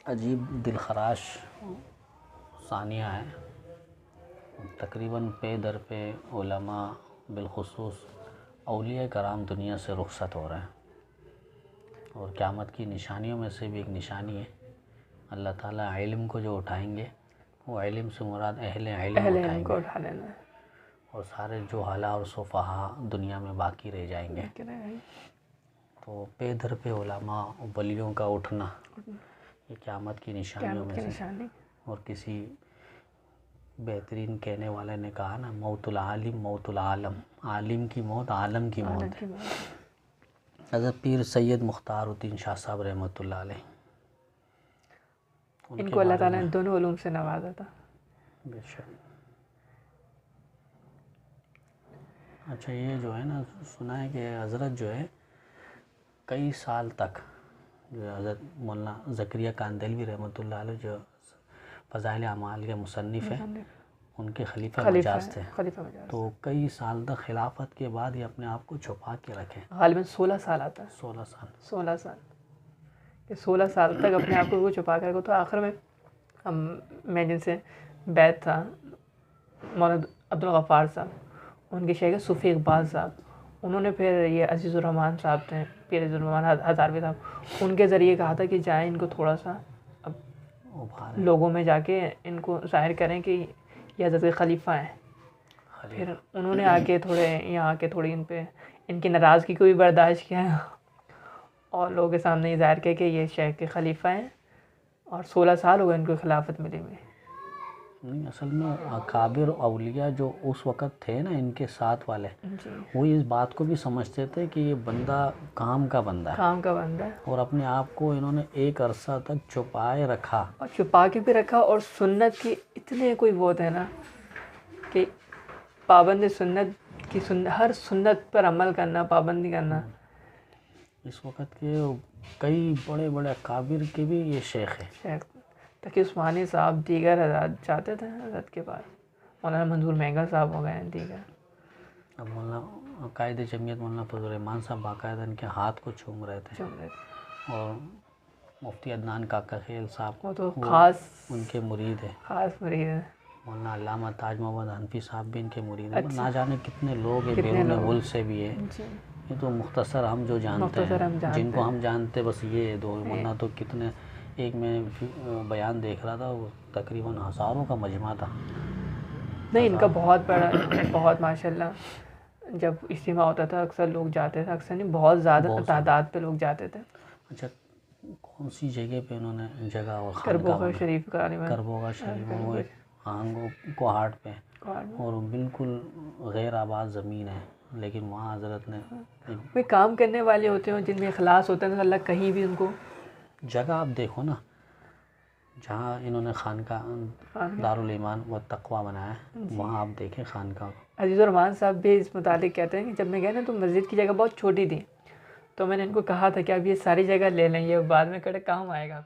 عجیب دل خراش ثانیہ ہے. تقریباً پے در پہ علماء بالخصوص اولیاء کرام دنیا سے رخصت ہو رہے ہیں، اور قیامت کی نشانیوں میں سے بھی ایک نشانی ہے اللہ تعالیٰ علم کو جو اٹھائیں گے، وہ علم سے مراد اہل علم کو اٹھا لینا، اور سارے جہلا اور سفہا دنیا میں باقی رہ جائیں گے. تو پے در پہ علماء ولیوں کا اٹھنا یہ قیامت کی نشانیوں میں سے. اور کسی بہترین کہنے والے نے کہا نا، موت العالم موت العالم، عالم کی موت عالم کی موت. حضرت پیر سید مختار الدین شاہ صاحب رحمۃ اللہ علیہ، ان کو اللہ تعالیٰ نے دونوں علوم سے نوازا تھا. بے شک. اچھا، یہ جو ہے نا، سنا ہے کہ حضرت جو ہے کئی سال تک، جو حضرت مولانا زکریا کاندھلوی رحمۃ اللہ علیہ جو فضائل اعمال کے مصنف ہیں، ان کے خلیفہ مجاز تھے. تو کئی سال تک خلافت کے بعد یہ اپنے آپ کو چھپا کے رکھے. غالباً 16 سال آتا ہے. 16 سال کہ 16 سال تک اپنے آپ کو چھپا کے رکھو. تو آخر میں میں جن سے بیعت تھا مولانا عبدالغفار صاحب، ان کے شیخ صوفی اقبال صاحب، انہوں نے پھر یہ عزیز الرحمان صاحب تھے، پیر عزیز الرحمان ہزاروی صاحب، ان کے ذریعے کہا تھا کہ جائیں ان کو تھوڑا سا لوگوں میں جا کے ان کو ظاہر کریں کہ یہ حضرت کے خلیفہ ہیں. پھر انہوں نے یہاں آ کے تھوڑی ان پہ ان کی ناراضگی کو بھی برداشت کیا اور لوگوں کے سامنے یہ ظاہر کیا کہ یہ شیخ کے خلیفہ ہیں، اور 16 سال ہو گئے ان کو خلافت ملی ہوئی. نہیں، اصل میں اکابر اولیاء جو اس وقت تھے نا، ان کے ساتھ والے، وہ اس بات کو بھی سمجھتے تھے کہ یہ بندہ کام کا بندہ ہے، اور اپنے آپ کو انہوں نے ایک عرصہ تک چھپائے رکھا، اور چھپا کے بھی رکھا. اور سنت کی اتنے کوئی وہ ہے نا کہ پابند سنت کی ہر سنت پر عمل کرنا، پابندی کرنا. اس وقت کے کئی بڑے بڑے اکابر کے بھی یہ شیخ ہیں. تقی عثمانی صاحب دیگر حضرات جاتے تھے حضرت کے بعد. مولانا منظور مہنگا صاحب ہو گئے ہیں دیگر. اب مولانا قائد جمعیت مولانا فضل الرحمان صاحب باقاعدہ ان کے ہاتھ کو چوم رہے تھے. اور مفتی عدنان کاکا خیل صاحب، وہ تو خاص ان کے مرید ہیں، خاص مرید ہیں. مولانا علامہ تاج محمد حنفی صاحب بھی ان کے مرید ہیں. نہ جانے کتنے لوگ ہیں، بیرون ملک سے بھی ہیں. یہ تو مختصر ہم جو جانتے ہیں، جن کو ہم جانتے بس یہ دو. ورنہ تو کتنے، ایک میں بیان دیکھ رہا تھا، وہ تقریباً ہزاروں کا مجمع تھا. نہیں، ان کا بہت بڑا، بہت ماشاءاللہ جب اجتماع ہوتا تھا اکثر لوگ جاتے تھے، اکثر نہیں بہت زیادہ تعداد پہ لوگ جاتے تھے. اچھا، کون سی جگہ پہ انہوں نے جگہ اور کربوغا شریف کا، کربوغا شریف، وہ آہنگو کوہاٹ پہ، اور بالکل غیر آباد زمین ہے، لیکن وہاں حضرت نے وہ کام کرنے والے ہوتے ہیں جن میں اخلاص ہوتا ہے. اللہ کہیں بھی ان کو جگہ آپ دیکھو نا، جہاں انہوں نے خانقاہ دارالایمان و تقویٰ بنایا ہے، وہاں آپ دیکھیں خانقاہ. عزیز الرحمان صاحب بھی اس متعلق کہتے ہیں کہ جب میں گیا نا تو مسجد کی جگہ بہت چھوٹی تھی، تو میں نے ان کو کہا تھا کہ اب یہ ساری جگہ لے لیں، یہ بعد میں کام آئے گا.